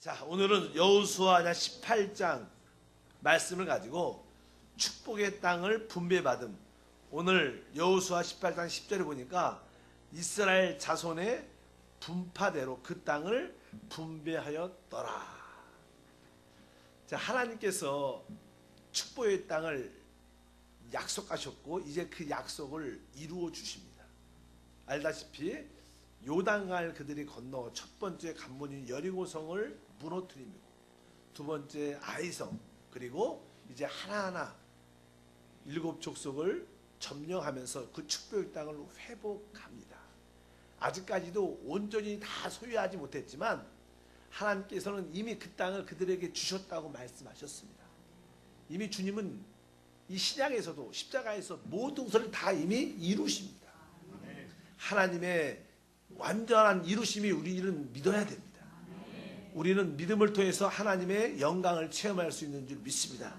자, 오늘은 여호수아 18장 말씀을 가지고 축복의 땅을 분배받음. 오늘 여호수아 18장 10절에 보니까 이스라엘 자손의 분파대로 그 땅을 분배하였더라. 자, 하나님께서 축복의 땅을 약속하셨고 이제 그 약속을 이루어 주십니다. 알다시피 요단강을 그들이 건너 첫 번째 관문인 여리고성을 무너뜨리고 두 번째 아이성, 그리고 이제 하나하나 일곱 족속을 점령하면서 그 축복의 땅을 회복합니다. 아직까지도 온전히 다 소유하지 못했지만 하나님께서는 이미 그 땅을 그들에게 주셨다고 말씀하셨습니다. 이미 주님은 이 신약에서도 십자가에서 모든 것을 다 이미 이루십니다. 하나님의 완전한 이루심이 우리는 믿어야 됩니다. 우리는 믿음을 통해서 하나님의 영광을 체험할 수 있는 줄 믿습니다.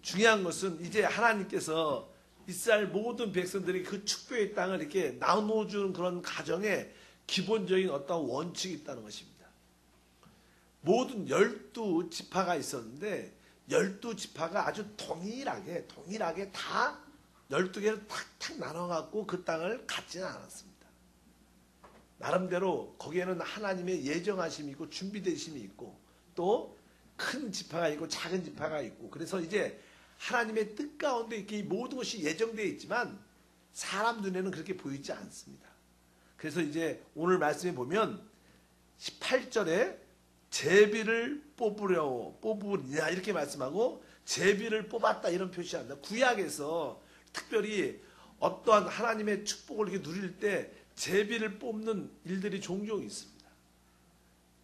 중요한 것은 이제 하나님께서 이스라엘 모든 백성들이 그 축복의 땅을 이렇게 나눠주는 그런 가정에 기본적인 어떤 원칙이 있다는 것입니다. 모든 12지파가 있었는데 12지파가 아주 동일하게 다 12개를 탁탁 나눠갖고 그 땅을 갖지는 않았습니다. 나름대로 거기에는 하나님의 예정하심이 있고 준비되심이 있고 또 큰 지파가 있고 작은 지파가 있고, 그래서 이제 하나님의 뜻 가운데 이렇게 모든 것이 예정되어 있지만 사람 눈에는 그렇게 보이지 않습니다. 그래서 이제 오늘 말씀에 보면 18절에 제비를 뽑으냐 이렇게 말씀하고 제비를 뽑았다 이런 표시합니다. 구약에서 특별히 어떠한 하나님의 축복을 이렇게 누릴 때 제비를 뽑는 일들이 종종 있습니다.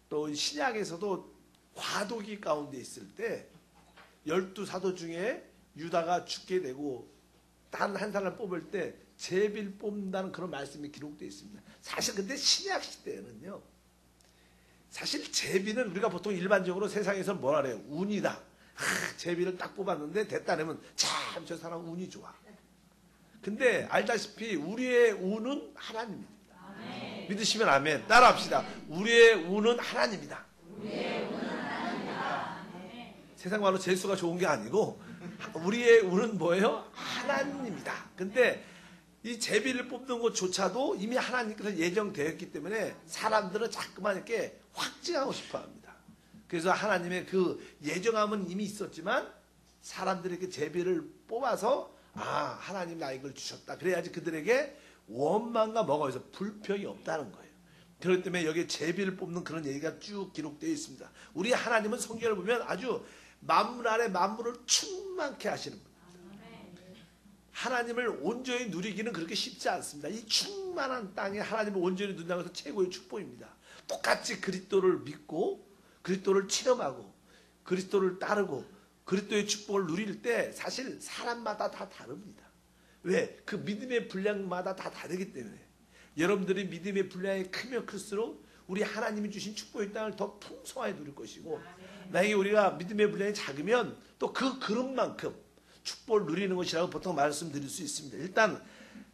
또 신약에서도 과도기 가운데 있을 때 12사도 중에 유다가 죽게 되고 단 한 사람을 뽑을 때 제비를 뽑는다는 그런 말씀이 기록되어 있습니다. 사실 근데 신약 시대에는요, 사실 제비는 우리가 보통 일반적으로 세상에서 뭐라 그래요? 운이다. 제비를 딱 뽑았는데 됐다면 참 저 사람 운이 좋아. 근데 알다시피 우리의 운은 하나님입니다. 아멘. 믿으시면 아멘. 따라합시다. 우리의 운은 하나님이다. 우리의 운은 하나님이다. 세상 말로 재수가 좋은 게 아니고 우리의 운은 뭐예요? 하나님입니다. 근데 이 제비를 뽑는 것조차도 이미 하나님께서 예정되었기 때문에 사람들은 자꾸만 이렇게 확증하고 싶어 합니다. 그래서 하나님의 그 예정함은 이미 있었지만 사람들에게 제비를 뽑아서 하나님 나 이걸 주셨다. 그래야지 그들에게 원망과 뭐가 있어 불평이 없다는 거예요. 그렇기 때문에 여기에 제비를 뽑는 그런 얘기가 쭉 기록되어 있습니다. 우리 하나님은 성경을 보면 아주 만물 안에 만물을 충만케 하시는 분입니다. 하나님을 온전히 누리기는 그렇게 쉽지 않습니다. 이 충만한 땅에 하나님을 온전히 누린다는 것은 최고의 축복입니다. 똑같이 그리스도를 믿고 그리스도를 체험하고 그리스도를 따르고 그리스도의 축복을 누릴 때 사실 사람마다 다 다릅니다. 왜? 그 믿음의 분량마다 다 다르기 때문에. 여러분들이 믿음의 분량이 크면 클수록 우리 하나님이 주신 축복의 땅을 더 풍성하게 누릴 것이고, 만약에 우리가 믿음의 분량이 작으면 또 그 그릇만큼 축복을 누리는 것이라고 보통 말씀드릴 수 있습니다. 일단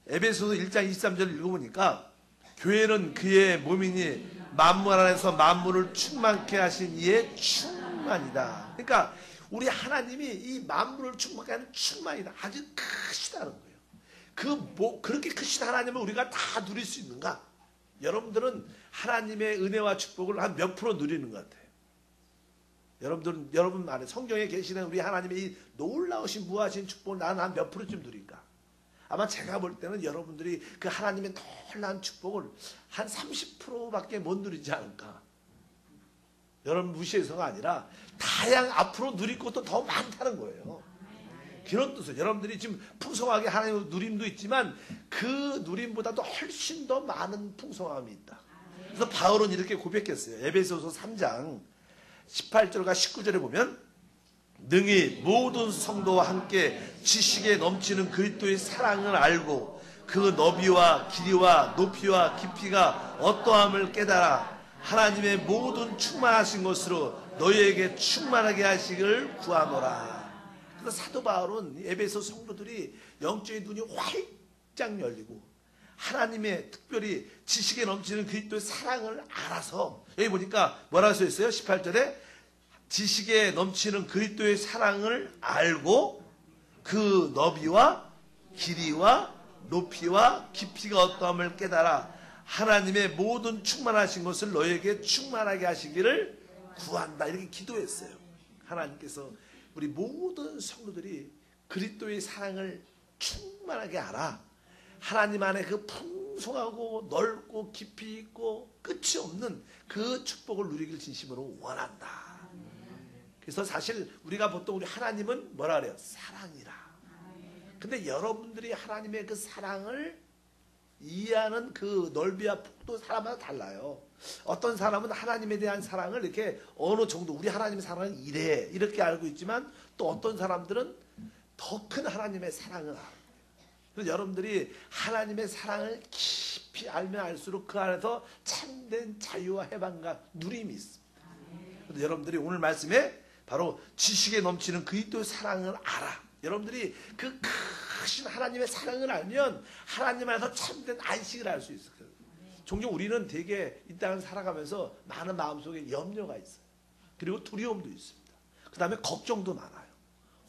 에베소서 1장 23절을 읽어보니까 교회는 그의 몸이니 만물 안에서 만물을 충만케 하신 이의 충만이다. 그러니까 우리 하나님이 이 만물을 충만케 하는 충만이다. 아주 크시다는 거예요. 그렇게 크신 하나님을 우리가 다 누릴 수 있는가? 여러분들은 하나님의 은혜와 축복을 한 몇 프로 누리는 것 같아요? 여러분 안에 성경에 계시는 우리 하나님의 이 놀라우신 무하신 축복을 나는 한 몇 프로쯤 누릴까? 아마 제가 볼 때는 여러분들이 그 하나님의 놀라운 축복을 한 30%밖에 못 누리지 않을까? 여러분 무시해서가 아니라 앞으로 누릴 것도 더 많다는 거예요. 그런 뜻은 여러분들이 지금 풍성하게 하나님의 누림도 있지만 그 누림보다도 훨씬 더 많은 풍성함이 있다. 그래서 바울은 이렇게 고백했어요. 에베소서 3장 18절과 19절에 보면 능히 모든 성도와 함께 지식에 넘치는 그리스도의 사랑을 알고 그 너비와 길이와 높이와 깊이가 어떠함을 깨달아 하나님의 모든 충만하신 것으로 너희에게 충만하게 하시기를 구하노라. 그래서 사도 바울은 에베소 성도들이 영적인 눈이 활짝 열리고 하나님의 특별히 지식에 넘치는 그리스도의 사랑을 알아서, 여기 보니까 뭐라고 써 있어요? 18절에 지식에 넘치는 그리스도의 사랑을 알고 그 너비와 길이와 높이와 깊이가 어떠함을 깨달아 하나님의 모든 충만하신 것을 너에게 충만하게 하시기를 구한다. 이렇게 기도했어요. 하나님께서 우리 모든 성도들이 그리스도의 사랑을 충만하게 알아 하나님 안에 그 풍성하고 넓고 깊이 있고 끝이 없는 그 축복을 누리길 진심으로 원한다. 그래서 사실 우리가 보통 우리 하나님은 뭐라 그래요? 사랑이라. 근데 여러분들이 하나님의 그 사랑을 이해하는 그 넓이와 폭도 사람마다 달라요. 어떤 사람은 하나님에 대한 사랑을 이렇게 어느 정도 우리 하나님의 사랑은 이래 이렇게 알고 있지만 또 어떤 사람들은 더 큰 하나님의 사랑을 알아요. 그래서 여러분들이 하나님의 사랑을 깊이 알면 알수록 그 안에서 참된 자유와 해방과 누림이 있습니다. 그래서 여러분들이 오늘 말씀에 바로 지식에 넘치는 그리스도의 사랑을 알아. 여러분들이 그 크신 하나님의 사랑을 알면 하나님 안에서 참된 안식을 알 수 있어요. 종종 우리는 되게 이 땅을 살아가면서 많은 마음속에 염려가 있어요. 그리고 두려움도 있습니다. 그 다음에 걱정도 많아요.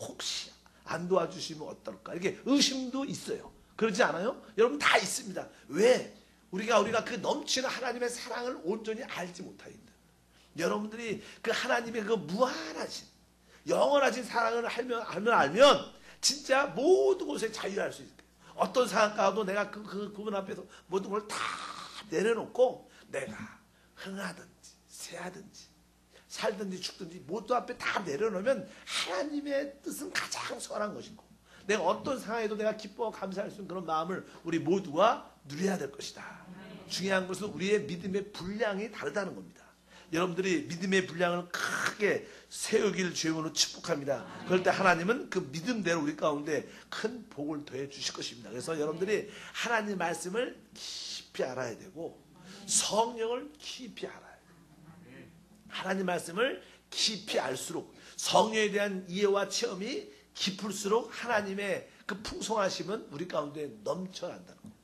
혹시 안 도와주시면 어떨까? 이렇게 의심도 있어요. 그러지 않아요? 여러분 다 있습니다. 왜? 우리가 그 넘치는 하나님의 사랑을 온전히 알지 못하겠다. 여러분들이 그 하나님의 그 무한하신 영원하신 사랑을 알면 진짜 모든 것에 자유할 수 있어요. 어떤 상황 가도 내가 그분 앞에서 모든 걸 다 내려놓고 내가 흥하든지 새하든지 살든지 죽든지 모두 앞에 다 내려놓으면 하나님의 뜻은 가장 선한 것이고 내가 어떤 상황에도 내가 기뻐하고 감사할 수 있는 그런 마음을 우리 모두가 누려야 될 것이다. 중요한 것은 우리의 믿음의 분량이 다르다는 겁니다. 여러분들이 믿음의 분량을 크게 세우기를 주님으로 축복합니다. 그럴 때 하나님은 그 믿음대로 우리 가운데 큰 복을 더해 주실 것입니다. 그래서 여러분들이 하나님 말씀을 깊이 알아야 되고 성령을 깊이 알아야 돼요. 하나님 말씀을 깊이 알수록 성령에 대한 이해와 체험이 깊을수록 하나님의 그 풍성하심은 우리 가운데 넘쳐난다는 겁니다.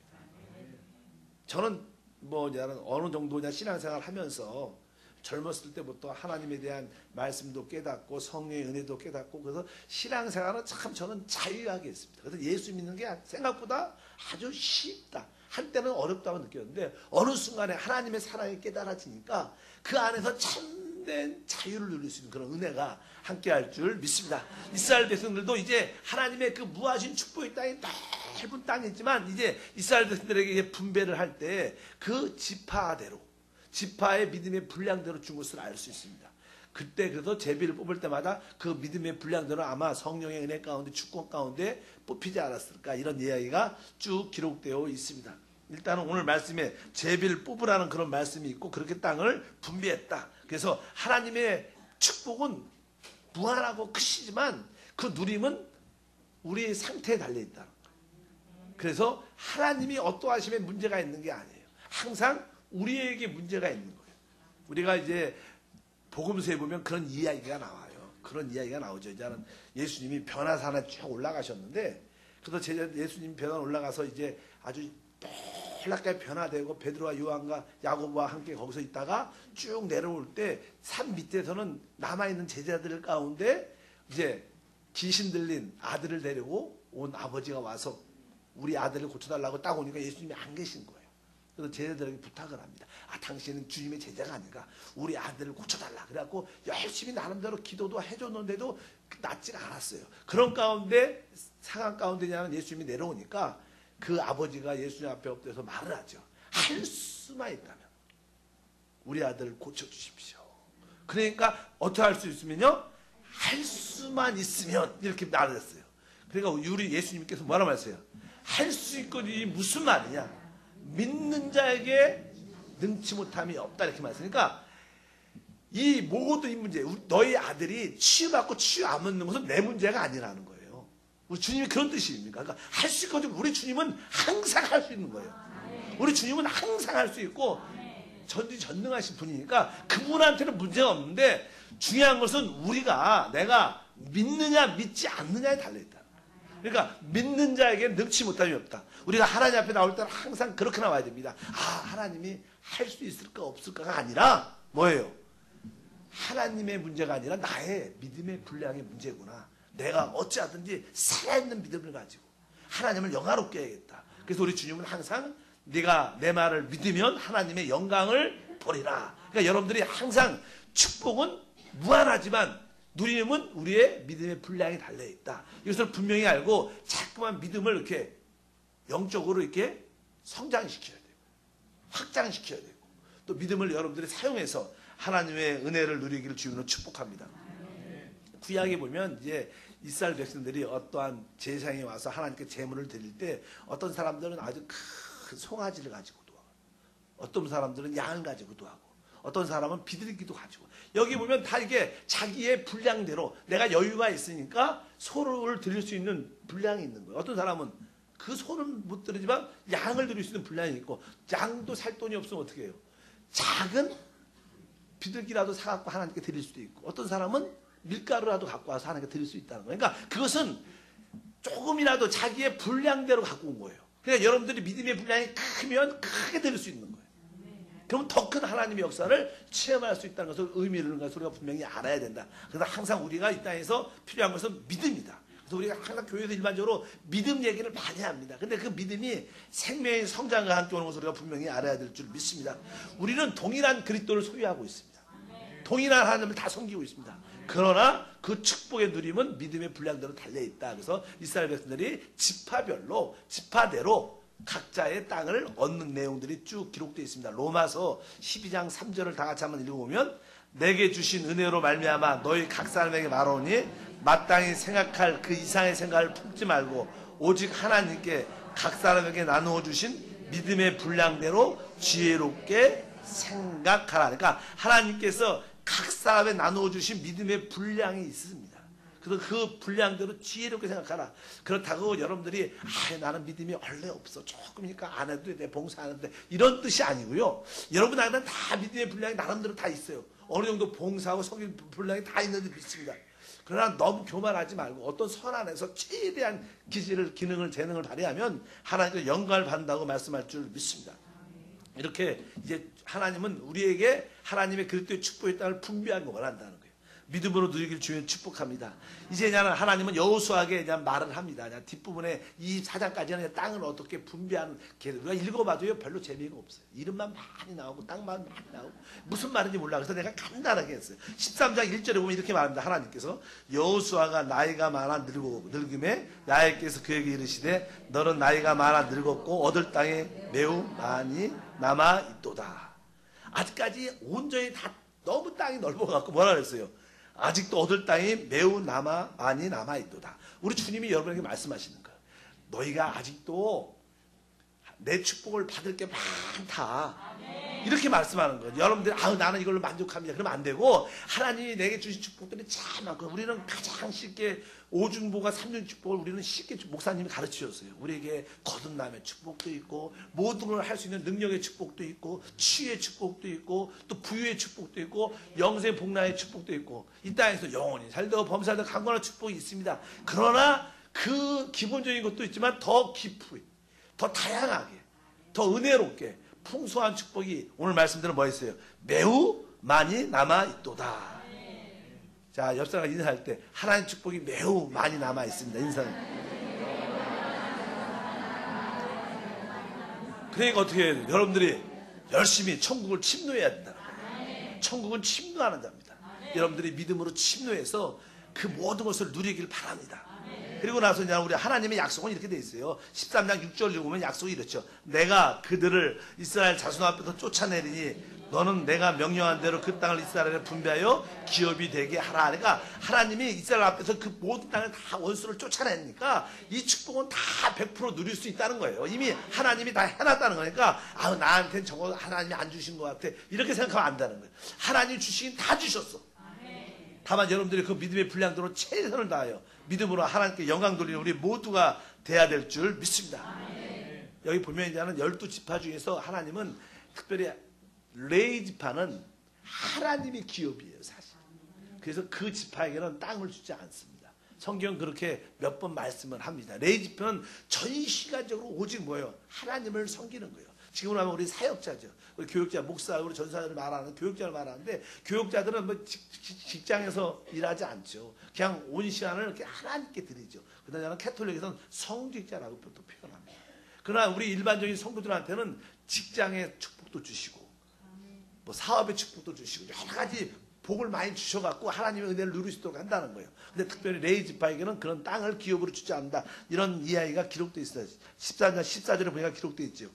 저는 어느 정도냐 신앙생활 하면서 젊었을 때부터 하나님에 대한 말씀도 깨닫고 성령의 은혜도 깨닫고 그래서 신앙생활은 참 저는 자유하게 했습니다. 그래서 예수 믿는 게 생각보다 아주 쉽다. 한때는 어렵다고 느꼈는데 어느 순간에 하나님의 사랑이 깨달아지니까 그 안에서 참된 자유를 누릴 수 있는 그런 은혜가 함께할 줄 믿습니다. 이스라엘 백성들도 이제 하나님의 그 무하신 축복의 땅이 넓은 땅이지만 이제 이스라엘 백성들에게 분배를 할 때 그 지파대로 지파의 믿음의 분량대로 준 것을 알 수 있습니다. 그때 그래서 제비를 뽑을 때마다 그 믿음의 분량대로 아마 성령의 은혜 가운데 축복 가운데 뽑히지 않았을까 이런 이야기가 쭉 기록되어 있습니다. 일단은 오늘 말씀에 제비를 뽑으라는 그런 말씀이 있고 그렇게 땅을 분배했다. 그래서 하나님의 축복은 무한하고 크시지만 그 누림은 우리의 상태에 달려있다. 그래서 하나님이 어떠하심에 문제가 있는 게 아니에요. 항상 우리에게 문제가 있는 거예요. 우리가 이제 복음서에 보면 그런 이야기가 나와요. 그런 이야기가 나오죠. 이제는 예수님이 변화산에 쭉 올라가셨는데 그래서 예수님 변화 올라가서 이제 아주 놀랍게 변화되고 베드로와 요한과 야고보와 함께 거기서 있다가 쭉 내려올 때 산 밑에서는 남아있는 제자들 가운데 이제 귀신 들린 아들을 데리고 온 아버지가 와서 우리 아들을 고쳐달라고 딱 오니까 예수님이 안 계신 거예요. 그래서 제자들에게 부탁을 합니다. 당신은 주님의 제자가 아닌가? 우리 아들을 고쳐달라. 그래갖고 열심히 나름대로 기도도 해줬는데도 낫지가 않았어요. 그런 가운데 상황 가운데냐는 예수님이 내려오니까 그 아버지가 예수님 앞에 엎드려서 말을 하죠. 할 수만 있다면 우리 아들을 고쳐주십시오. 그러니까 어떻게 할 수 있으면요? 할 수만 있으면 이렇게 말을 했어요. 그러니까 우리 예수님께서 뭐라고 말했어요? 할 수 있거니 무슨 말이냐? 믿는 자에게 능치 못함이 없다 이렇게 말했으니까 이 모든 이 문제 너희 아들이 치유받고 치유 안 받는 것은 내 문제가 아니라는 거예요. 우리 주님이 그런 뜻입니까? 그러니까 할 수 있거든. 우리 주님은 항상 할 수 있는 거예요. 우리 주님은 항상 할 수 있고 전지전능하신 분이니까 그분한테는 문제가 없는데 중요한 것은 내가 믿느냐 믿지 않느냐에 달려있다. 그러니까 믿는 자에게 능치 못함이 없다. 우리가 하나님 앞에 나올 때는 항상 그렇게 나와야 됩니다. 하나님이 할 수 있을까 없을까가 아니라 뭐예요? 하나님의 문제가 아니라 나의 믿음의 분량의 문제구나. 내가 어찌하든지 살아있는 믿음을 가지고 하나님을 영화롭게 해야겠다. 그래서 우리 주님은 항상 네가 내 말을 믿으면 하나님의 영광을 보리라. 그러니까 여러분들이 항상 축복은 무한하지만 누림은 우리의 믿음의 분량이 달려있다. 이것을 분명히 알고 자꾸만 믿음을 이렇게 영적으로 이렇게 성장시켜야 되고 확장시켜야 되고 또 믿음을 여러분들이 사용해서 하나님의 은혜를 누리기를 주님으로 축복합니다. 구약에 보면 이제 이스라엘 백성들이 어떠한 제사장에 와서 하나님께 제물을 드릴 때 어떤 사람들은 아주 큰 송아지를 가지고도 하고 어떤 사람들은 양을 가지고도 하고 어떤 사람은 비둘기도 가지고 여기 보면 다 이게 자기의 분량대로 내가 여유가 있으니까 소를 드릴 수 있는 분량이 있는 거예요. 어떤 사람은 그 소는 못 드리지만 양을 드릴 수 있는 분량이 있고 양도 살 돈이 없으면 어떻게 해요? 작은 비둘기라도 사갖고 하나님께 드릴 수도 있고 어떤 사람은 밀가루라도 갖고 와서 하나님께 드릴 수 있다는 거예요. 그러니까 그것은 조금이라도 자기의 분량대로 갖고 온 거예요. 그러니까 여러분들이 믿음의 분량이 크면 크게 드릴 수 있는 거예요. 그럼 더 큰 하나님의 역사를 체험할 수 있다는 것을 의미를 하는 것을 우리가 분명히 알아야 된다. 그래서 항상 우리가 이 땅에서 필요한 것은 믿음이다. 그래서 우리가 항상 교회에서 일반적으로 믿음 얘기를 많이 합니다. 근데 그 믿음이 생명의 성장과 함께 오는 것을 우리가 분명히 알아야 될 줄 믿습니다. 우리는 동일한 그리스도를 소유하고 있습니다. 동일한 하나님을 다 섬기고 있습니다. 그러나 그 축복의 누림은 믿음의 분량대로 달려있다. 그래서 이스라엘 백성들이 지파별로 지파대로 각자의 땅을 얻는 내용들이 쭉 기록되어 있습니다. 로마서 12장 3절을 다 같이 한번 읽어보면 내게 주신 은혜로 말미암아 너희 각 사람에게 말하오니 마땅히 생각할 그 이상의 생각을 품지 말고 오직 하나님께 각 사람에게 나누어 주신 믿음의 분량대로 지혜롭게 생각하라. 그러니까 하나님께서 각 사람에 나누어 주신 믿음의 분량이 있습니다. 그래서 그 분량대로 지혜롭게 생각하라. 그렇다고 여러분들이 나는 믿음이 원래 없어. 조금이니까 안 해도 돼. 봉사 안 해도 돼. 이런 뜻이 아니고요. 여러분 안에는 다 믿음의 분량이 나름대로 다 있어요. 어느 정도 봉사하고 성경 분량이 다 있는 줄 믿습니다. 그러나 너무 교만하지 말고 어떤 선 안에서 최대한 기능을 재능을 발휘하면 하나님께 영광을 받는다고 말씀할 줄 믿습니다. 이렇게 이제 하나님은 우리에게 하나님의 그리스도의 축복의 땅을 분배하는 걸 원한다는 거예요. 믿음으로 누리기를 주면 축복합니다. 이제 하나님은 여호수아에게 말을 합니다. 그냥 뒷부분에 이 4장까지는 땅을 어떻게 분배하는 우리가 읽어봐도요 별로 재미가 없어요. 이름만 많이 나오고 땅만 많이 나오고 무슨 말인지 몰라. 그래서 내가 간단하게 했어요. 13장 1절에 보면 이렇게 말합니다. 하나님께서 여호수아가 나이가 많아 늙음에 야훼께서 그에게 이르시되 너는 나이가 많아 늙었고 얻을 땅에 매우 많이 남아 있도다. 아직까지 온전히 다 너무 땅이 넓어갖고 뭐라 그랬어요? 아직도 얻을 땅이 매우 많이 남아있도다. 우리 주님이 여러분에게 말씀하시는 거예요. 너희가 아직도 내 축복을 받을 게 많다. 이렇게 말씀하는 거예요. 여러분들이 나는 이걸로 만족합니다. 그러면 안 되고 하나님이 내게 주신 축복들이 참 많고 우리는 가장 쉽게 오중보가 3중 축복을 우리는 쉽게 목사님이 가르치셨어요. 우리에게 거듭남의 축복도 있고 모든 걸 할 수 있는 능력의 축복도 있고 치유의 축복도 있고 또 부유의 축복도 있고 영생 복락의 축복도 있고 이 땅에서 영원히 살고 범사도 강건한 축복이 있습니다. 그러나 그 기본적인 것도 있지만 더 깊이 더 다양하게 더 은혜롭게 풍성한 축복이 오늘 말씀대로 뭐 있어요? 매우 많이 남아있도다. 자, 옆 사람과 인사할 때 하나님 축복이 매우 많이 남아있습니다. 인사는. 그러니까 어떻게 해야 돼요? 여러분들이 열심히 천국을 침노해야 된다. 천국은 침노하는 자입니다. 여러분들이 믿음으로 침노해서 그 모든 것을 누리길 바랍니다. 그리고 나서 이제 우리 하나님의 약속은 이렇게 돼 있어요. 13장 6절 보면 약속이 이렇죠. 내가 그들을 이스라엘 자손 앞에서 쫓아내리니 너는 내가 명령한 대로 그 땅을 이스라엘에 분배하여 기업이 되게 하라. 그러니까 하나님이 이스라엘 앞에서 그 모든 땅을 다 원수를 쫓아내니까 이 축복은 다 100% 누릴 수 있다는 거예요. 이미 하나님이 다 해놨다는 거니까 나한테는 저거 하나님이 안 주신 것 같아. 이렇게 생각하면 안 되는 거예요. 하나님 주시긴 다 주셨어. 다만 여러분들이 그 믿음의 분량대로 최선을 다하여 믿음으로 하나님께 영광 돌리는 우리 모두가 돼야 될 줄 믿습니다. 여기 보면 이제는 12지파 중에서 하나님은 특별히 레위 지파는 하나님의 기업이에요, 사실. 그래서 그 지파에게는 땅을 주지 않습니다. 성경 그렇게 몇 번 말씀을 합니다. 레위지파는 전 시간적으로 오직 뭐예요? 하나님을 섬기는 거예요. 지금으로 하면 우리 사역자죠. 우리 교육자, 목사, 우리 전사를 말하는 교육자를 말하는데 교육자들은 뭐 직장에서 일하지 않죠. 그냥 온 시간을 이렇게 하나님께 드리죠. 그러나 캐톨릭에서는 성직자라고 또 표현합니다. 그러나 우리 일반적인 성도들한테는 직장의 축복도 주시고 뭐 사업의 축복도 주시고 여러 가지 복을 많이 주셔갖고 하나님의 은혜를 누릴 수 있도록 한다는 거예요. 근데 특별히 레위지파에게는 그런 땅을 기업으로 주지 않는다. 이런 이야기가 기록되어 있어요. 14절에 보니까 기록되어 있죠.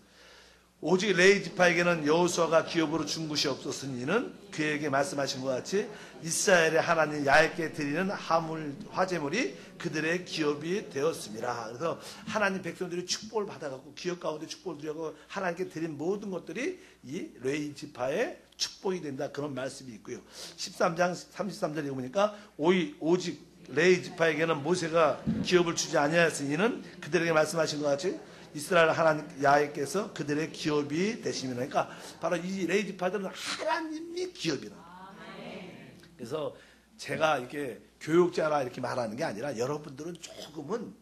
오직 레위지파에게는 여호수아가 기업으로 준 것이 없었으니는 그에게 말씀하신 것 같이 이스라엘의 하나님 야훼께 드리는 화제물이 그들의 기업이 되었습니다. 그래서 하나님 백성들이 축복을 받아갖고 기업 가운데 축복을 드리고 하나님께 드린 모든 것들이 이 레위지파의 축복이 된다. 그런 말씀이 있고요. 13장 33절에 보니까 오직 레위지파에게는 모세가 기업을 주지 아니하였으니는 그들에게 말씀하신 것 같이 이스라엘 하나님 야훼께서 그들의 기업이 되시면 그러니까 바로 이 레위지파들은 하나님이 기업이라. 그래서 제가 이렇게 교육자라 이렇게 말하는 게 아니라 여러분들은 조금은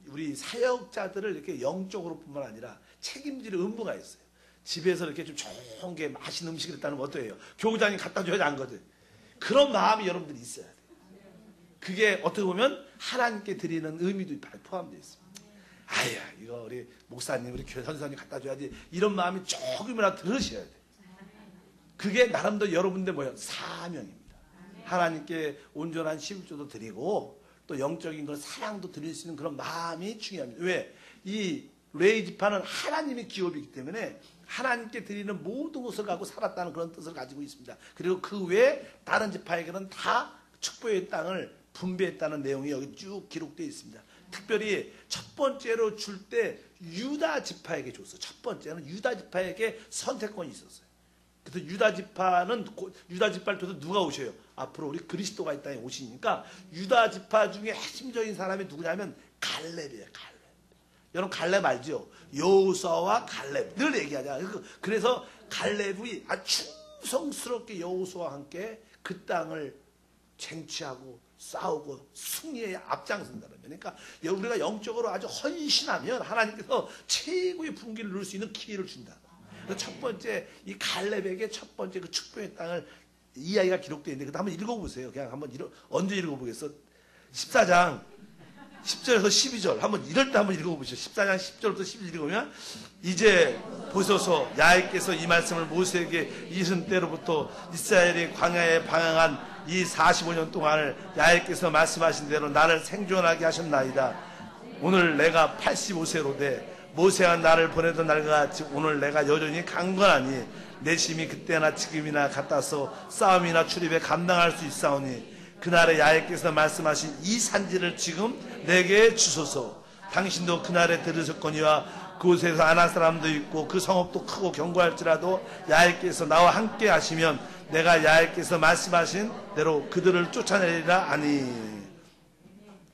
우리 사역자들을 이렇게 영적으로뿐만 아니라 책임질 의무가 있어요. 집에서 이렇게 좀 좋은 게 맛있는 음식을 했다는 건 어때요? 교구장이 갖다 줘야지 안 거든. 그런 마음이 여러분들이 있어야 돼요. 그게 어떻게 보면 하나님께 드리는 의미도 포함되어 있습니다. 아야, 이거 우리 목사님, 우리 교회 선생님 갖다 줘야지. 이런 마음이 조금이라도 들으셔야 돼요. 그게 나름대로 여러분들 뭐예요? 사명입니다. 하나님께 온전한 11조도 드리고 또 영적인 그런 사랑도 드릴 수 있는 그런 마음이 중요합니다. 왜? 이 레위지파는 하나님의 기업이기 때문에 하나님께 드리는 모든 것을 갖고 살았다는 그런 뜻을 가지고 있습니다. 그리고 그 외에 다른 지파에게는 다 축복의 땅을 분배했다는 내용이 여기 쭉 기록되어 있습니다. 특별히 첫 번째로 줄 때 유다 지파에게 줬어요. 첫 번째는 유다 지파에게 선택권이 있었어요. 그래서 유다 지파를 줘서 누가 오셔요? 앞으로 우리 그리스도가 이 땅에 오시니까 유다 지파 중에 핵심적인 사람이 누구냐면 갈렙이에요. 갈렙. 여러분 갈렙 알죠? 여호수아와 갈렙 늘 얘기하잖아요. 그래서 갈렙이 아주 충성스럽게 여호수아와 함께 그 땅을 쟁취하고 싸우고 승리에 앞장선다는 거예요. 그러니까 우리가 영적으로 아주 헌신하면 하나님께서 최고의 분기를 누릴 수 있는 기회를 준다. 그래서 첫 번째 이 갈렙에게 첫 번째 그 축복의 땅을 이야기가 기록되어 있는데 그거 한번 읽어보세요. 그냥 한번 언제 읽어보겠어? 14장 10절에서 12절 한번 이럴 때 한번 읽어보시죠. 14장 10절부터 12절 읽으면 이제 보소서 야훼께서 이 말씀을 모세에게 이른 때로부터 이스라엘이 광야에 방황한 이 45년 동안을 야훼께서 말씀하신 대로 나를 생존하게 하셨나이다. 오늘 내가 85세로 돼 모세가 나를 보내던 날과 같이 오늘 내가 여전히 강건하니 내 힘이 그때나 지금이나 같아서 싸움이나 출입에 감당할 수 있사오니 그날에 야훼께서 말씀하신 이 산지를 지금 내게 주소서. 당신도 그날에 들으셨거니와 그곳에서 아낙 사람도 있고 그 성읍도 크고 견고할지라도 야훼께서 나와 함께 하시면 내가 야훼께서 말씀하신 대로 그들을 쫓아내리라 하니.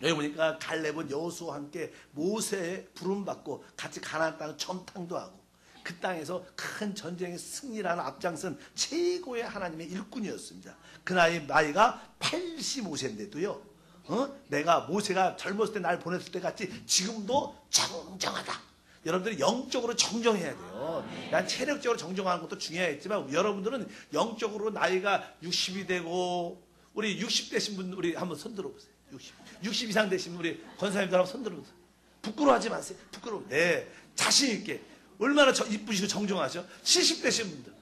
여기 보니까 갈렙은 여호수아와 함께 모세의 부름받고 같이 가나안 땅 점탕도 하고 그 땅에서 큰 전쟁의 승리라는 앞장선 최고의 하나님의 일꾼이었습니다. 그 나이가 85세인데도요. 내가 모세가 젊었을 때 날 보냈을 때 같이 지금도 정정하다. 여러분들이 영적으로 정정해야 돼요. 난 체력적으로 정정하는 것도 중요하겠지만 여러분들은 영적으로 나이가 60이 되고 우리 60되신 분 우리 한번 손 들어보세요. 60 이상 되신 우리 권사님들 한번 손 들어보세요. 부끄러워하지 마세요. 부끄러워. 네, 자신 있게. 얼마나 이쁘시고 정정하셔? 70 되신 분들.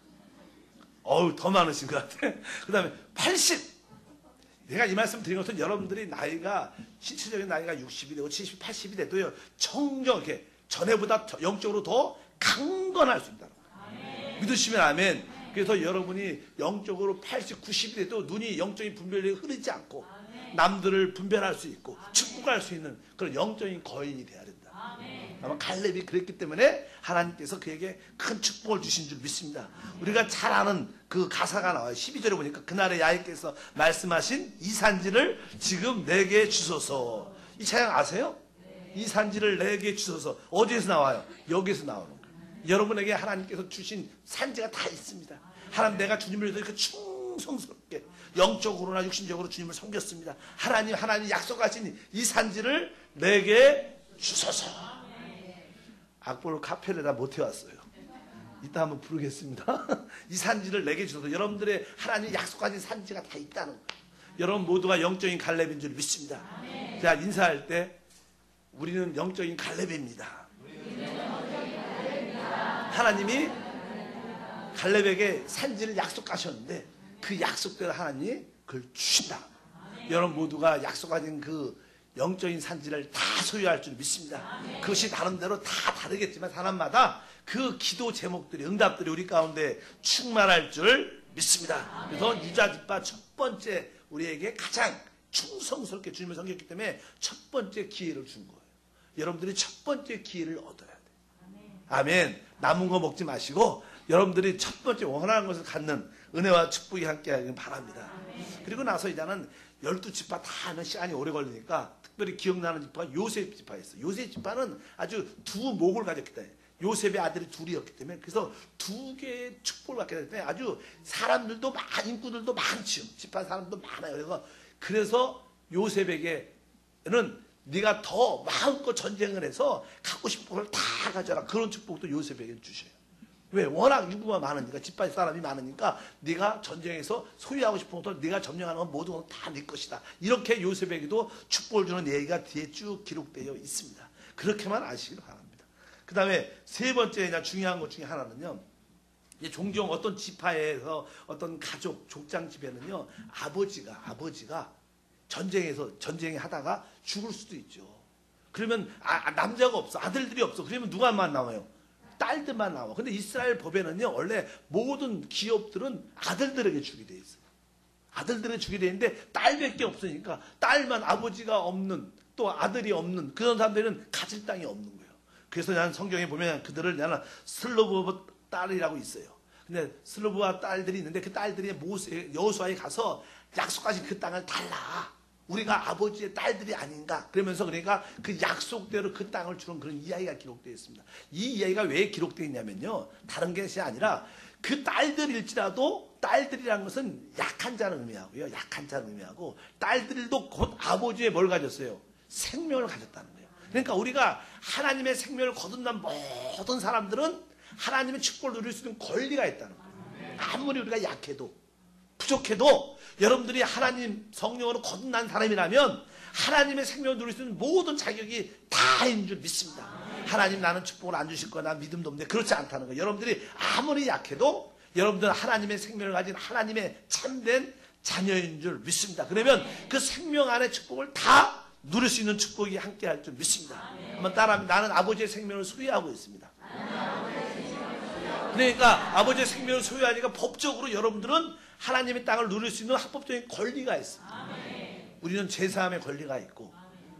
어우, 더 많으신 것 같아. 그 다음에 80. 내가 이 말씀 드린 것은 여러분들이 나이가, 신체적인 나이가 60이 되고 70, 80이 돼도요, 정정하게, 전에보다 영적으로 더 강건할 수 있다는 거예요. 믿으시면 아멘. 그래서 여러분이 영적으로 80, 90이 돼도 눈이 영적인 분별력이 흐르지 않고, 남들을 분별할 수 있고, 축복할 수 있는 그런 영적인 거인이 돼야 된다. 아마 갈렙이 그랬기 때문에 하나님께서 그에게 큰 축복을 주신 줄 믿습니다. 우리가 잘 아는 그 가사가 나와요. 12절에 보니까 그날에 야훼께서 말씀하신 이 산지를 지금 내게 주소서. 이 찬양 아세요? 이 산지를 내게 주소서. 어디에서 나와요? 여기에서 나오는 거예요. 여러분에게 하나님께서 주신 산지가 다 있습니다. 하나님 내가 주님을 위해서 이렇게 충성스럽게 영적으로나 육신적으로 주님을 섬겼습니다. 하나님 약속하신 이 산지를 내게 주소서. 악보를 카페에다 못 해왔어요. 이따 한번 부르겠습니다. 이 산지를 내게 주소서. 여러분들의 하나님 약속하신 산지가 다 있다는 거예요. 여러분 모두가 영적인 갈렙인 줄 믿습니다. 자, 인사할 때 우리는 영적인 갈렙입니다. 하나님이 갈렙에게 산지를 약속하셨는데 그 약속대로 하나님이 그걸 주신다. 여러분 모두가 약속하신 그 영적인 산지를 다 소유할 줄 믿습니다. 그것이 나름대로 다 다르겠지만 사람마다 그 기도 제목들이 응답들이 우리 가운데 충만할 줄 믿습니다. 그래서 유자지파 첫 번째 우리에게 가장 충성스럽게 주님을 섬겼기 때문에 첫 번째 기회를 준 거예요. 여러분들이 첫 번째 기회를 얻어야 돼요. 아멘. 남은 거 먹지 마시고 여러분들이 첫 번째 원하는 것을 갖는 은혜와 축복이 함께 하길 바랍니다. 그리고 나서 이제는 12지파 다 하면 시간이 오래 걸리니까 특별히 기억나는 지파가 요셉 지파였어요. 요셉 지파는 아주 두 목을 가졌기 때문에 요셉의 아들이 둘이었기 때문에 그래서 두 개의 축복을 받게 되기 때문에 아주 사람들도 인구들도 많지요. 지파 사람도 많아요. 그래서 요셉에게는 네가 더 마음껏 전쟁을 해서 갖고 싶은 걸 다 가져라. 그런 축복도 요셉에게 주셔요. 왜? 워낙 인구가 많으니까 지파 사람이 많으니까 네가 전쟁에서 소유하고 싶은 것도 네가 점령하는 건 모든 건 다 네 것이다. 이렇게 요셉에게도 축복을 주는 얘기가 뒤에 쭉 기록되어 있습니다. 그렇게만 아시길 바랍니다. 그 다음에 세 번째 중요한 것 중에 하나는요. 종종 어떤 지파에서 어떤 가족 족장 집에는요 아버지가 전쟁에 하다가 죽을 수도 있죠. 그러면 남자가 없어, 아들들이 없어. 그러면 누가만 나와요? 딸들만 나와. 근데 이스라엘 법에는요 원래 모든 기업들은 아들들에게 주게 돼 있어요. 아들들에게 주게 돼 있는데 딸밖에 없으니까 딸만 아버지가 없는 또 아들이 없는 그런 사람들은 가질 땅이 없는 거예요. 그래서 나는 성경에 보면 그들을 나는 슬로브 딸이라고 있어요. 근데 슬로브와 딸들이 있는데 그 딸들이 여호수아에 가서 약속하신 그 땅을 달라. 우리가 아버지의 딸들이 아닌가. 그러면서 그러니까 그 약속대로 그 땅을 주는 그런 이야기가 기록되어 있습니다. 이 이야기가 왜 기록되어 있냐면요. 다른 것이 아니라 그 딸들일지라도 딸들이라는 것은 약한 자를 의미하고요. 약한 자를 의미하고 딸들도 곧 아버지의 뭘 가졌어요? 생명을 가졌다는 거예요. 그러니까 우리가 하나님의 생명을 거듭난 모든 사람들은 하나님의 축복을 누릴 수 있는 권리가 있다는 거예요. 아무리 우리가 약해도 부족해도 여러분들이 하나님 성령으로 거듭난 사람이라면 하나님의 생명을 누릴 수 있는 모든 자격이 다인 줄 믿습니다. 하나님 나는 축복을 안 주실 거나 믿음도 없는데 그렇지 않다는 거예요. 여러분들이 아무리 약해도 여러분들은 하나님의 생명을 가진 하나님의 참된 자녀인 줄 믿습니다. 그러면 그 생명 안의 축복을 다 누릴 수 있는 축복이 함께 할 줄 믿습니다. 한번 따라하면 나는 아버지의 생명을 소유하고 있습니다. 그러니까 아버지의 생명을 소유하니까 법적으로 여러분들은 하나님의 땅을 누릴 수 있는 합법적인 권리가 있습니다. 우리는 제사함의 권리가 있고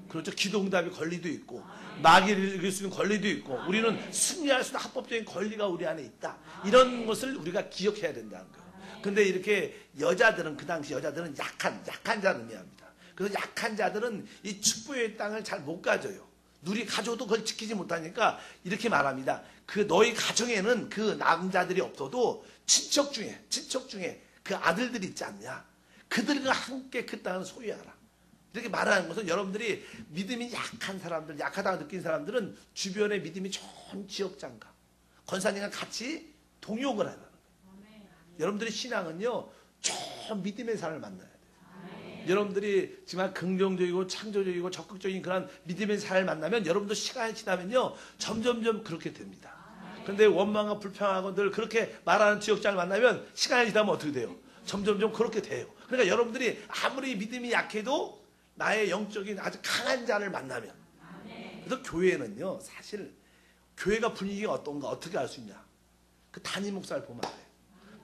그렇죠. 기도응답의 권리도 있고 마귀를 이길 수 있는 권리도 있고 우리는 승리할 수 있는 합법적인 권리가 우리 안에 있다. 이런 것을 우리가 기억해야 된다는 거예요. 근데 이렇게 여자들은 그 당시 여자들은 약한 자를 의미합니다. 그래서 약한 자들은 이 축복의 땅을 잘 못 가져요. 누리 가져도 그걸 지키지 못하니까 이렇게 말합니다. 그 너희 가정에는 그 남자들이 없어도 친척 중에 그 아들들이 있지 않냐. 그들과 함께 그 땅을 소유하라. 이렇게 말하는 것은 여러분들이 믿음이 약한 사람들, 약하다고 느낀 사람들은 주변에 믿음이 좋은 지역장과 권사님과 같이 동역을 하라는 거예요. 여러분들의 신앙은요, 좋은 믿음의 사람을 만나야 돼요. 여러분들이 정말 긍정적이고 창조적이고 적극적인 그런 믿음의 사람을 만나면 여러분도 시간이 지나면요 점점점 그렇게 됩니다. 그런데 원망하고 불평하고 늘 그렇게 말하는 지역장을 만나면 시간이 지나면 어떻게 돼요? 점점점 그렇게 돼요. 그러니까 여러분들이 아무리 믿음이 약해도 나의 영적인 아주 강한 자를 만나면 그래서 교회는요 사실 교회가 분위기가 어떤가 어떻게 알 수 있냐. 그 담임 목사를 보면 알아요.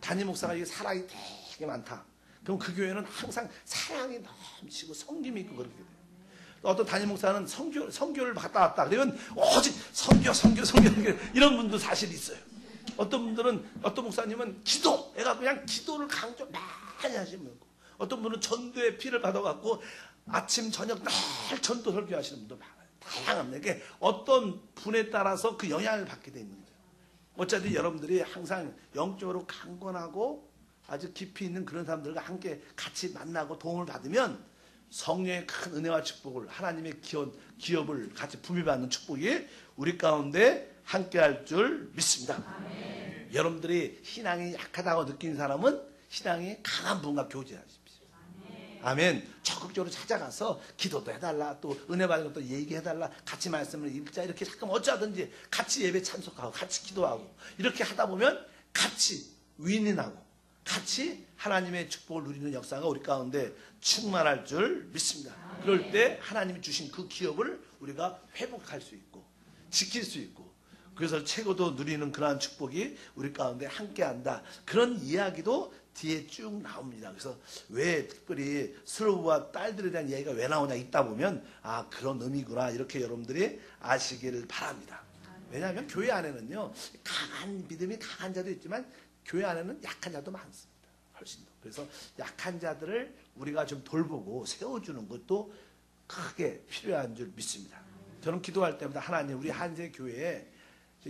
담임 목사가 이게 사랑이 되게 많다. 그럼 그 교회는 항상 사랑이 넘치고 성김이 있고 그렇게 돼요. 어떤 담임 목사는 선교를 갔다 왔다. 그러면 오직 선교 이런 분도 사실 있어요. 어떤 목사님은 애가 그냥 기도를 강조 많이 하시는 분이고 어떤 분은 전도의 피를 받아갖고 아침 저녁 늘 전도 설교하시는 분도 많아요. 다양합니다. 이게 어떤 분에 따라서 그 영향을 받게 돼 있는 거예요. 어차피 여러분들이 항상 영적으로 강건하고 아주 깊이 있는 그런 사람들과 함께 같이 만나고 도움을 받으면 성령의 큰 은혜와 축복을, 하나님의 기업을 같이 분배받는 축복이 우리 가운데 함께할 줄 믿습니다. 아멘. 여러분들이 신앙이 약하다고 느낀 사람은 신앙이 강한 분과 교제하십시오. 아멘. 적극적으로 찾아가서 기도도 해달라, 또 은혜 받은 것도 얘기해달라, 같이 말씀을 읽자, 이렇게 잠깐 어쩌든지 같이 예배 참석하고 같이 기도하고 이렇게 하다 보면 같이 윈윈하고 같이 하나님의 축복을 누리는 역사가 우리 가운데 충만할 줄 믿습니다. 그럴 때 하나님이 주신 그 기업을 우리가 회복할 수 있고 지킬 수 있고, 그래서 최고도 누리는 그러한 축복이 우리 가운데 함께한다, 그런 이야기도 뒤에 쭉 나옵니다. 그래서 왜 특별히 슬로우와 딸들에 대한 이야기가 왜 나오냐, 있다 보면 아, 그런 의미구나, 이렇게 여러분들이 아시기를 바랍니다. 왜냐하면 교회 안에는요, 강한 믿음이 강한 자도 있지만 교회 안에는 약한 자도 많습니다. 훨씬 더. 그래서 약한 자들을 우리가 좀 돌보고 세워주는 것도 크게 필요한 줄 믿습니다. 저는 기도할 때마다 하나님, 우리 한재 교회에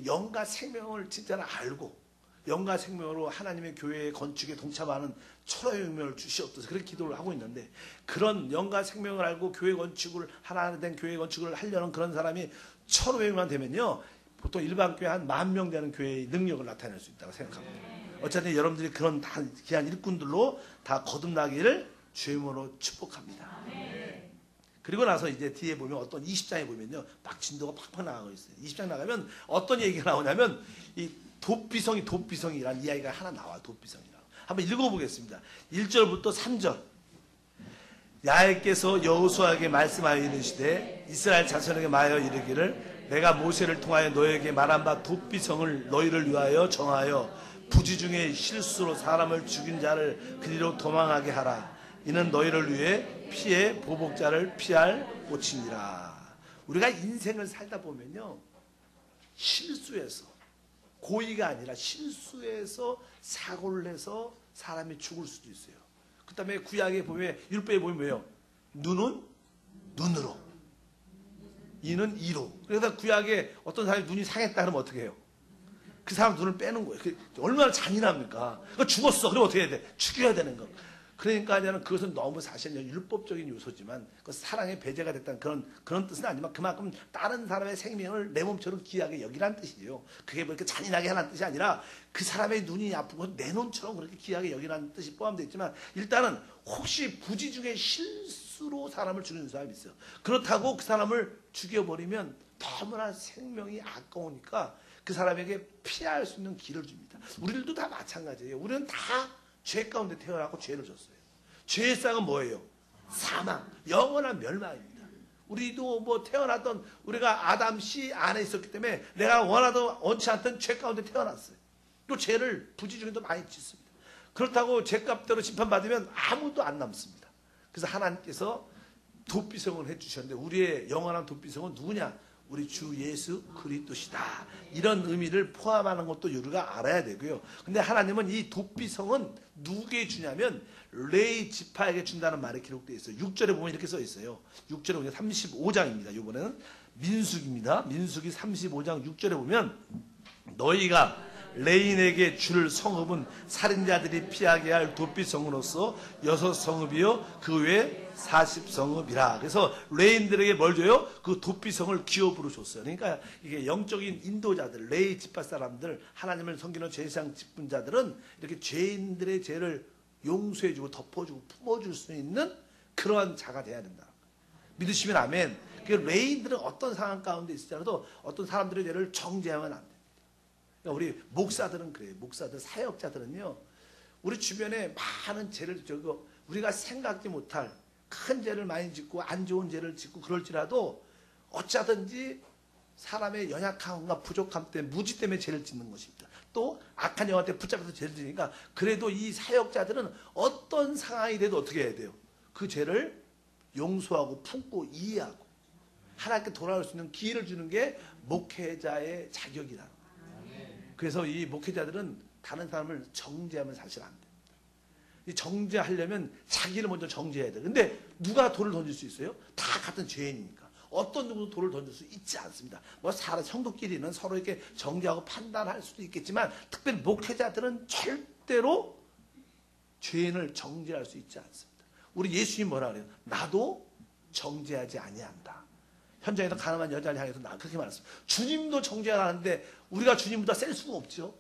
영과 생명을 진짜로 알고 영과 생명으로 하나님의 교회의 건축에 동참하는 철화의 용명을 주시옵소서, 그렇게 기도를 하고 있는데, 그런 영과 생명을 알고 교회 건축을, 하나 된 교회 건축을 하려는 그런 사람이 철화의 용만 되면요, 보통 일반 교회 한 10,000명 되는 교회의 능력을 나타낼 수 있다고 생각합니다. 어쨌든 여러분들이 그런 귀한 일꾼들로 다 거듭나기를 주의 이름으로 축복합니다. 그리고 나서 이제 뒤에 보면 어떤 20장에 보면요, 막 진도가 팍팍 나가고 있어요. 20장 나가면 어떤 얘기가 나오냐면 이 도피성이라는 이야기가 하나 나와요. 도피성이라고. 한번 읽어보겠습니다. 1절부터 3절. 야훼께서 여호수아에게 말씀하여 이르시되 이스라엘 자손에게 말하여 이르기를 내가 모세를 통하여 너에게 말한 바 도피성을 너희를 위하여 정하여 부지 중에 실수로 사람을 죽인 자를 그리로 도망하게 하라. 이는 너희를 위해 피해 보복자를 피할 꽃이니라. 우리가 인생을 살다 보면요, 실수해서, 고의가 아니라 실수해서 사고를 해서 사람이 죽을 수도 있어요. 그 다음에 구약에 보면, 율법에 보면 뭐예요? 눈은 눈으로, 이는 이로. 그래서 구약에 어떤 사람이 눈이 상했다 그러면 어떻게 해요? 그 사람 눈을 빼는 거예요. 얼마나 잔인합니까? 죽었어. 그럼 어떻게 해야 돼? 죽여야 되는 거. 그러니까 그것은 너무 사실 율법적인 요소지만 그 사랑의 배제가 됐다는 그런 뜻은 아니지만 그만큼 다른 사람의 생명을 내 몸처럼 귀하게 여기라는 뜻이에요. 그게 뭐 이렇게 잔인하게 하라는 뜻이 아니라 그 사람의 눈이 아픈 건 내 눈처럼 그렇게 귀하게 여기라는 뜻이 포함되어 있지만, 일단은 혹시 부지 중에 실수로 사람을 죽이는 사람이 있어요. 그렇다고 그 사람을 죽여버리면 너무나 생명이 아까우니까 그 사람에게 피할 수 있는 길을 줍니다. 우리들도 다 마찬가지예요. 우리는 다 죄 가운데 태어나고 죄를 졌어요. 죄의 싹은 뭐예요? 사망, 영원한 멸망입니다. 우리도 뭐 태어났던, 우리가 아담 씨 안에 있었기 때문에 내가 원하던 원치 않던 죄 가운데 태어났어요. 또 죄를 부지 중에도 많이 짓습니다. 그렇다고 죄값대로 심판받으면 아무도 안 남습니다. 그래서 하나님께서 도피성을 해주셨는데, 우리의 영원한 도피성은 누구냐? 우리 주 예수 그리스도시다. 이런 의미를 포함하는 것도 우리가 알아야 되고요. 근데 하나님은 이 도피성은 누구에게 주냐면 레위 지파에게 준다는 말이 기록되어 있어요. 6절에 보면 이렇게 써 있어요. 6절에 보면 35장입니다. 이번에는 민수기입니다. 민수기 35장 6절에 보면 너희가 레인에게 줄 성읍은 살인자들이 피하게 할 도피성으로서 6성읍이요 그 외에 40성읍이라. 그래서 레인들에게 뭘 줘요? 그 도피성을 기업으로 줬어요. 그러니까 이게 영적인 인도자들, 레이 지파 사람들, 하나님을 섬기는 제사장 직분자들은 이렇게 죄인들의 죄를 용서해주고 덮어주고 품어줄 수 있는 그러한 자가 돼야 된다. 믿으시면 아멘. 그 레인들은 어떤 상황 가운데 있을지라도 어떤 사람들의 죄를 정죄하면 안 돼. 우리 목사들은 그래요. 목사들, 사역자들은요, 우리 주변에 많은 죄를 우리가 생각지 못할 큰 죄를 많이 짓고 안 좋은 죄를 짓고 그럴지라도 어쩌든지 사람의 연약함과 부족함 때문에, 무지 때문에 죄를 짓는 것입니다. 또 악한 영한테 붙잡혀서 죄를 지니까, 그래도 이 사역자들은 어떤 상황이 돼도 어떻게 해야 돼요? 그 죄를 용서하고 품고 이해하고 하나님께 돌아올 수 있는 기회를 주는 게 목회자의 자격이다. 그래서 이 목회자들은 다른 사람을 정죄하면 사실 안 됩니다. 이 정죄하려면 자기를 먼저 정죄해야 돼요. 근데 누가 돌을 던질 수 있어요? 다 같은 죄인이니까. 어떤 누구도 돌을 던질 수 있지 않습니다. 뭐 성도끼리는 서로 이렇게 정죄하고 판단할 수도 있겠지만, 특별히 목회자들은 절대로 죄인을 정죄할 수 있지 않습니다. 우리 예수님 뭐라 그래요? 나도 정죄하지 아니한다. 현장에서 가늠한 여자를 향해서 나 그렇게 말했습니다. 주님도 정죄하는데 우리가 주님보다 셀 수가 없죠.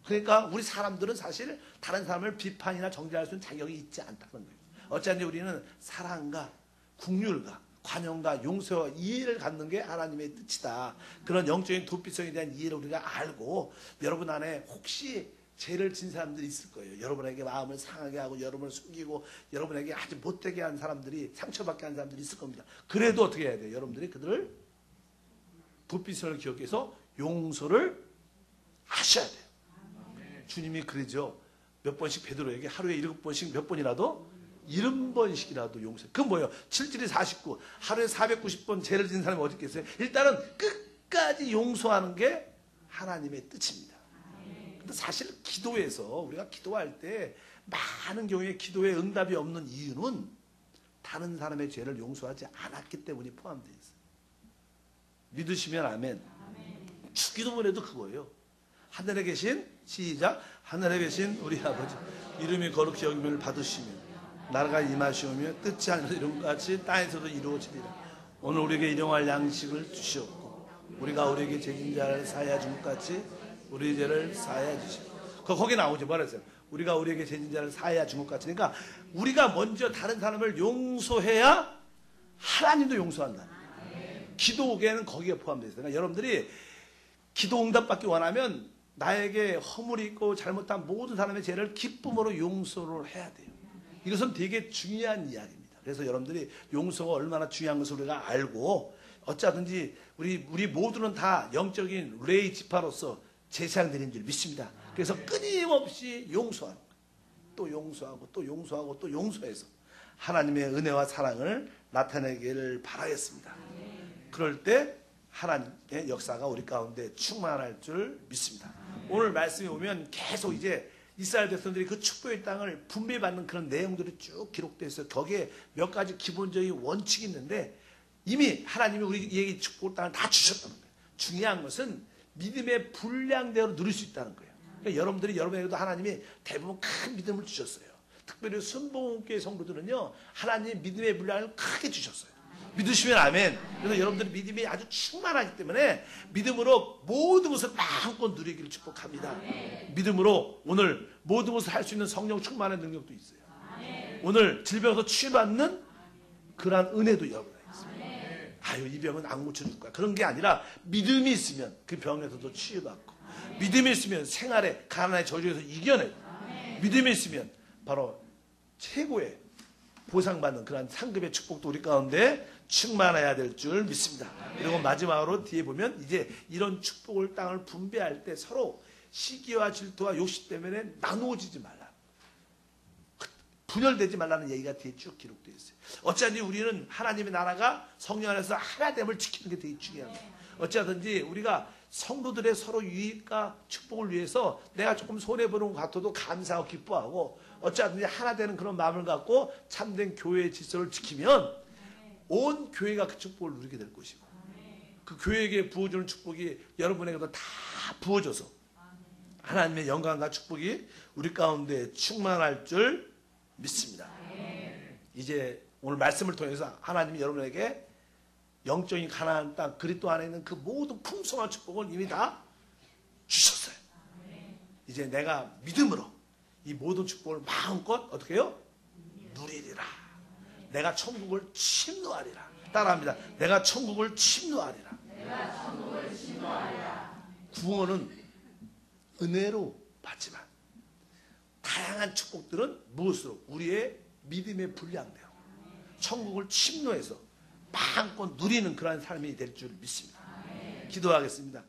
그러니까 우리 사람들은 사실 다른 사람을 비판이나 정죄할 수 있는 자격이 있지 않다는 거예요. 어찌한지 우리는 사랑과 긍휼과 관용과 용서와 이해를 갖는 게 하나님의 뜻이다. 그런 영적인 도피성에 대한 이해를 우리가 알고 여러분 안에 혹시 죄를 진 사람들이 있을 거예요. 여러분에게 마음을 상하게 하고 여러분을 숨기고 여러분에게 아주 못되게 한 사람들이 상처받게 한 사람들이 있을 겁니다. 그래도 어떻게 해야 돼요? 여러분들이 그들을 도피성을 기억해서 용서를 하셔야 돼요. 주님이 그러죠. 몇 번씩 베드로에게 하루에 7번씩 몇 번이라도 70번씩이라도 용서해. 그건 뭐예요? 7, 7이 49. 하루에 490번 죄를 지은 사람이 어디 있겠어요? 일단은 끝까지 용서하는 게 하나님의 뜻입니다. 근데 사실 기도에서 우리가 기도할 때 많은 경우에 기도에 응답이 없는 이유는 다른 사람의 죄를 용서하지 않았기 때문에 포함되어 있어요. 믿으시면 아멘. 주기도문 해도 그거예요. 하늘에 계신 시작. 하늘에 계신 우리 아버지 이름이 거룩히 여김을 받으시며 나라가 임하시오며 뜻지 않은 이름과 같이 땅에서도 이루어지리라. 오늘 우리에게 일용할 양식을 주시옵고 우리가 우리에게 죄진 자를 사하여 준 것 같이 우리 죄를 사하여 주시옵고. 거기 나오죠. 뭐라 했어요? 우리가 우리에게 죄진 자를 사하여 준 것 같이. 그러니까 우리가 먼저 다른 사람을 용서해야 하나님도 용서한다. 기도에는 거기에 포함되어 있어요. 그러니까 여러분들이 기도 응답받기 원하면 나에게 허물이 있고 잘못한 모든 사람의 죄를 기쁨으로 용서를 해야 돼요. 이것은 되게 중요한 이야기입니다. 그래서 여러분들이 용서가 얼마나 중요한 것을 우리가 알고 어쩌든지 우리 모두는 다 영적인 레이 지파로서 제사장들인 줄 믿습니다. 그래서 끊임없이 용서하는 거예요. 또 용서하고 또 용서하고 또 용서해서 하나님의 은혜와 사랑을 나타내기를 바라겠습니다. 그럴 때 하나님의 역사가 우리 가운데 충만할 줄 믿습니다. 오늘 말씀에 보면 계속 이제 이스라엘 백성들이 그 축복의 땅을 분배받는 그런 내용들이 쭉 기록되어 있어요. 거기에 몇 가지 기본적인 원칙이 있는데 이미 하나님이 우리에게 축복의 땅을 다 주셨다는 거예요. 중요한 것은 믿음의 분량대로 누릴 수 있다는 거예요. 그러니까 여러분에게도 하나님이 대부분 큰 믿음을 주셨어요. 특별히 순복음교회 성도들은요, 하나님 믿음의 분량을 크게 주셨어요. 믿으시면 아멘. 그래서 여러분들이 믿음이 아주 충만하기 때문에 믿음으로 모든 것을 마음껏 누리기를 축복합니다. 믿음으로 오늘 모든 것을 할 수 있는 성령 충만의 능력도 있어요. 오늘 질병에서 치유받는 그러한 은혜도 여러분에게 있습니다. 아유, 이 병은 안 고쳐줄 거야. 그런 게 아니라 믿음이 있으면 그 병에서도 치유받고 믿음이 있으면 생활에 가난의 저주에서 이겨내고 믿음이 있으면 바로 최고의 보상받는 그런 상급의 축복도 우리 가운데 충만해야 될 줄 믿습니다. 그리고 마지막으로 뒤에 보면 이제 이런 축복을 땅을 분배할 때 서로 시기와 질투와 욕심 때문에 나누어지지 말라. 분열되지 말라는 얘기가 뒤에 쭉 기록되어 있어요. 어찌하든지 우리는 하나님의 나라가 성령 안에서 하나됨을 지키는 게 되게 중요합니다. 어찌하든지 우리가 성도들의 서로 유익과 축복을 위해서 내가 조금 손해보는 것 같아도 감사하고 기뻐하고 어찌하든지 하나 되는 그런 마음을 갖고 참된 교회의 질서를 지키면 온 교회가 그 축복을 누리게 될 것이고 그 교회에게 부어주는 축복이 여러분에게도 다 부어져서 하나님의 영광과 축복이 우리 가운데 충만할 줄 믿습니다. 이제 오늘 말씀을 통해서 하나님이 여러분에게 영적인 가나안 땅 그리스도 안에 있는 그 모든 풍성한 축복을 이미 다 주셨어요. 이제 내가 믿음으로 이 모든 축복을 마음껏 어떻게 해요? 누리리라. 내가 천국을 침노하리라. 따라합니다. 내가 천국을 침노하리라. 구원은 은혜로 받지만 다양한 축복들은 무엇으로? 우리의 믿음의 분량대로 천국을 침노해서 마음껏 누리는 그러한 삶이 될 줄 믿습니다. 기도하겠습니다.